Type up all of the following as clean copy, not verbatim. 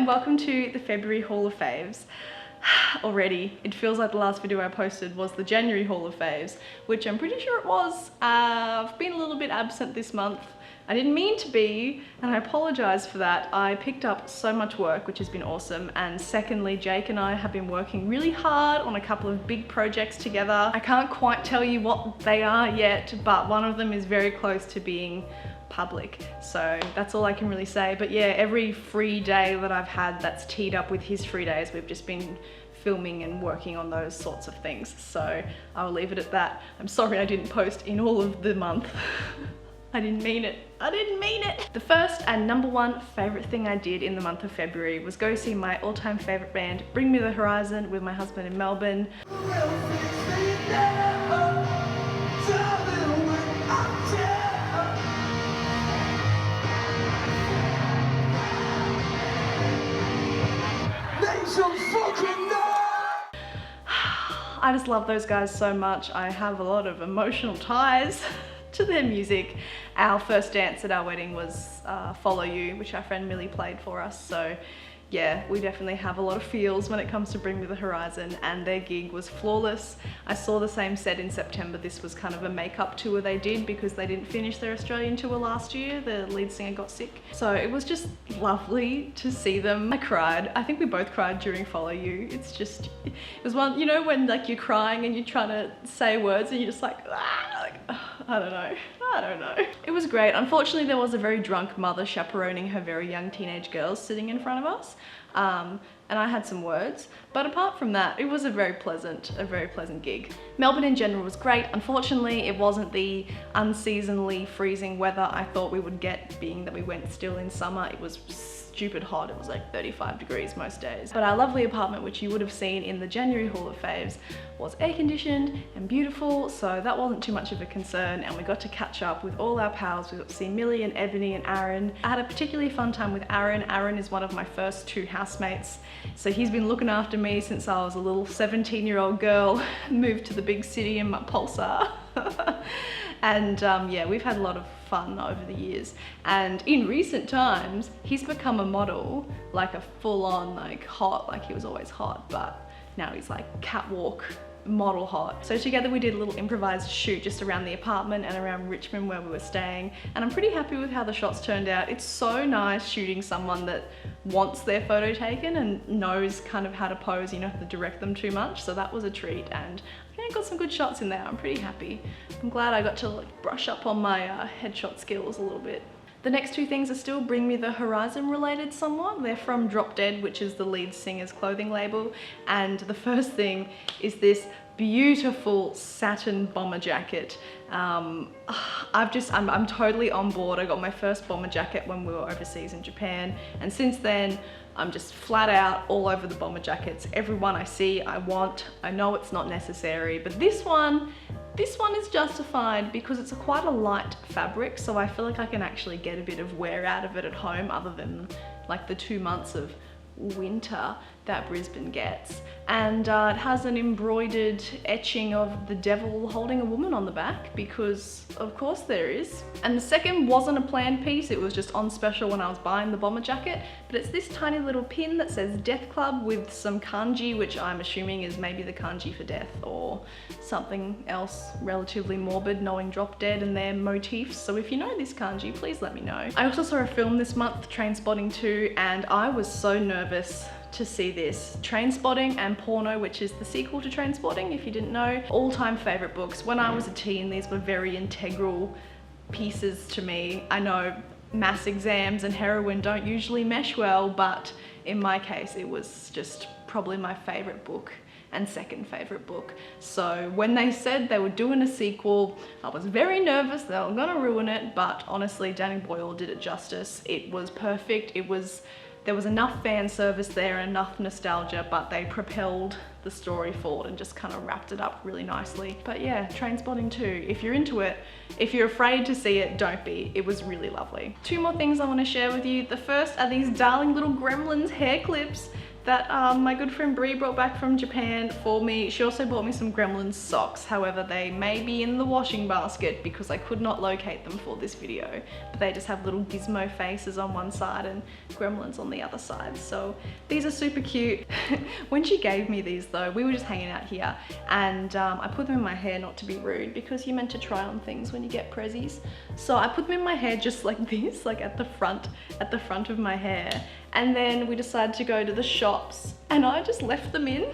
and welcome to the February haul of faves. Already, it feels like the last video I posted was the January haul of faves, which I'm pretty sure it was. I've been a little bit absent this month. I didn't mean to be, and I apologize for that. I picked up so much work, which has been awesome. And secondly, Jake and I have been working really hard on a couple of big projects together. I can't quite tell you what they are yet, but one of them is very close to being public. So that's all I can really say. But yeah, every free day that I've had that's teed up with his free days, we've just been filming and working on those sorts of things. So I'll leave it at that. I'm sorry I didn't post in all of the month. I didn't mean it. I didn't mean it. The first and number one favorite thing I did in the month of February was go see my all-time favorite band, Bring Me the Horizon, with my husband in Melbourne. I just love those guys so much. I have a lot of emotional ties to their music. Our first dance at our wedding was Follow You, which our friend Millie played for us. So yeah, we definitely have a lot of feels when it comes to Bring Me the Horizon, and their gig was flawless. I saw the same set in September. This was kind of a makeup tour they did because they didn't finish their Australian tour last year. The lead singer got sick. So it was just lovely to see them. I cried. I think we both cried during Follow You. It's just, it was one, you know, when like you're crying and you're trying to say words and you're just like, I don't know. I don't know. It was great. Unfortunately, there was a very drunk mother chaperoning her very young teenage girls sitting in front of us. And I had some words, but apart from that, it was a very pleasant gig. Melbourne in general was great. Unfortunately, it wasn't the unseasonably freezing weather I thought we would get, being that we went still in summer. It was stupid hot. It was like 35 degrees most days. But our lovely apartment, which you would have seen in the January haul of faves, was air conditioned and beautiful, so that wasn't too much of a concern, and we got to catch up with all our pals. We got to see Millie and Ebony and Aaron. I had a particularly fun time with Aaron. Aaron is one of my first two housemates, so he's been looking after me since I was a little 17-year-old girl, moved to the big city in my Pulsar. And yeah, we've had a lot of fun over the years, and in recent times he's become a model, like a full-on like hot, like he was always hot, but now he's like catwalk model hot. So together we did a little improvised shoot just around the apartment and around Richmond where we were staying, and I'm pretty happy with how the shots turned out. It's so nice shooting someone that wants their photo taken and knows kind of how to pose. You don't have to direct them too much, so that was a treat, and I got some good shots in there. I'm pretty happy. I'm glad I got to like brush up on my headshot skills a little bit. The next two things are still Bring Me the Horizon related somewhat. They're from Drop Dead, which is the lead singer's clothing label. And the first thing is this beautiful satin bomber jacket. I'm totally on board. I got my first bomber jacket when we were overseas in Japan, and since then I'm just flat out all over the bomber jackets. Every one I see I want. I know it's not necessary, but this one is justified because it's quite a light fabric, so I feel like I can actually get a bit of wear out of it at home, other than like the 2 months of winter that Brisbane gets. And it has an embroidered etching of the devil holding a woman on the back, because of course there is. And the second wasn't a planned piece, it was just on special when I was buying the bomber jacket, but it's this tiny little pin that says Death Club with some kanji, which I'm assuming is maybe the kanji for death or something else relatively morbid, knowing Drop Dead and their motifs. So if you know this kanji, please let me know. I also saw a film this month, Trainspotting 2, and I was so nervous to see this. Trainspotting and Porno, which is the sequel to Trainspotting, if you didn't know. All-time favorite books. When I was a teen, these were very integral pieces to me. I know maths exams and heroin don't usually mesh well, but in my case, it was just probably my favorite book and second favorite book. So when they said they were doing a sequel, I was very nervous they were gonna ruin it, but honestly, Danny Boyle did it justice. It was perfect. There was enough fan service there and enough nostalgia, but they propelled the story forward and just kind of wrapped it up really nicely. But yeah, Trainspotting 2, if you're into it, if you're afraid to see it, don't be. It was really lovely. Two more things I want to share with you. The first are these darling little gremlins hair clips. that my good friend Brie brought back from Japan for me. She also bought me some Gremlins socks. However, they may be in the washing basket because I could not locate them for this video. But they just have little gizmo faces on one side and Gremlins on the other side. So these are super cute. When she gave me these though, we were just hanging out here and I put them in my hair, not to be rude, because you're meant to try on things when you get prezzies. So I put them in my hair just like this, like at the front of my hair. And then we decided to go to the shops and I just left them in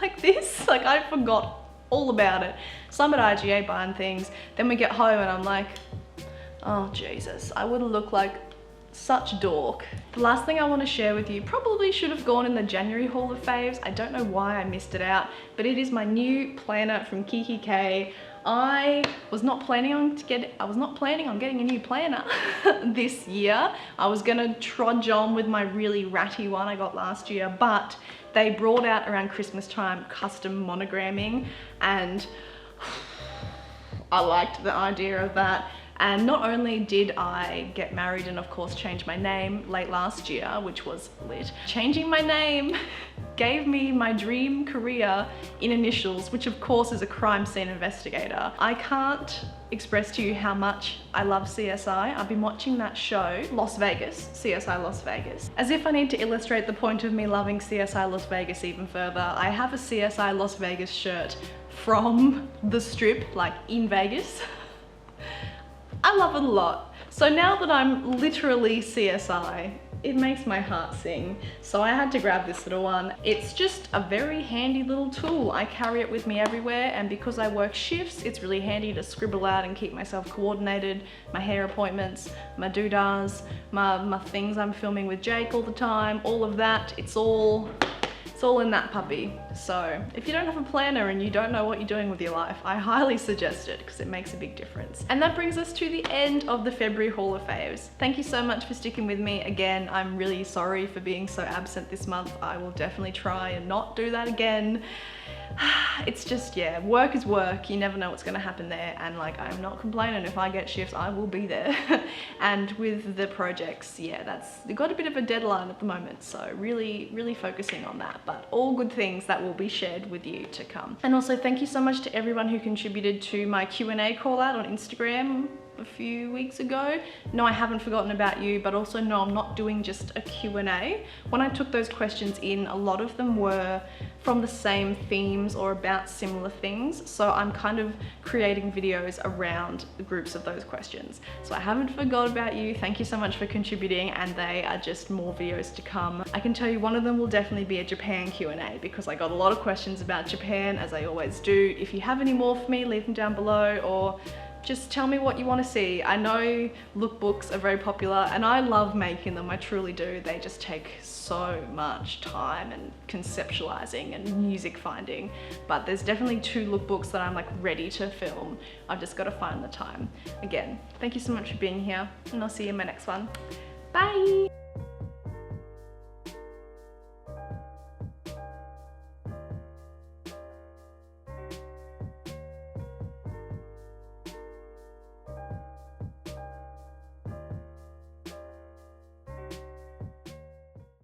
like this. Like I forgot all about it. So I'm at IGA buying things. Then we get home and I'm like, oh Jesus, I would look like such dork. The last thing I want to share with you probably should have gone in the January haul of Faves. I don't know why I missed it out, but it is my new planner from Kiki K. I was not planning on getting a new planner this year. I was gonna trudge on with my really ratty one I got last year, but they brought out around Christmas time custom monogramming and I liked the idea of that. And not only did I get married and of course change my name late last year, which was lit, changing my name gave me my dream career in initials, which of course is a crime scene investigator. I can't express to you how much I love CSI. I've been watching that show, Las Vegas, CSI Las Vegas. As if I need to illustrate the point of me loving CSI Las Vegas even further, I have a CSI Las Vegas shirt from the strip, like in Vegas. I love it a lot. So now that I'm literally CSI, it makes my heart sing. So I had to grab this little one. It's just a very handy little tool. I carry it with me everywhere, and because I work shifts, it's really handy to scribble out and keep myself coordinated. My hair appointments, my doodahs, my things I'm filming with Jake all the time, all of that, it's all in that puppy. So if you don't have a planner and you don't know what you're doing with your life, I highly suggest it because it makes a big difference. And that brings us to the end of the February haul of Faves. Thank you so much for sticking with me. Again, I'm really sorry for being so absent this month. I will definitely try and not do that again. It's just, yeah, work is work. You never know what's gonna happen there. And like, I'm not complaining. If I get shifts, I will be there. And with the projects, yeah, they've got a bit of a deadline at the moment. So really focusing on that, but all good things that will be shared with you to come. And also thank you so much to everyone who contributed to my Q&A call out on Instagram a few weeks ago. No, I haven't forgotten about you, but also no, I'm not doing just a Q&A. When I took those questions in, a lot of them were from the same themes or about similar things. So I'm kind of creating videos around the groups of those questions. So I haven't forgot about you. Thank you so much for contributing, and they are just more videos to come. I can tell you one of them will definitely be a Japan Q&A because I got a lot of questions about Japan, as I always do. If you have any more for me, leave them down below, or just tell me what you want to see. I know lookbooks are very popular and I love making them, I truly do. They just take so much time and conceptualizing and music finding, but there's definitely 2 lookbooks that I'm like ready to film. I've just got to find the time. Again, thank you so much for being here and I'll see you in my next one. Bye!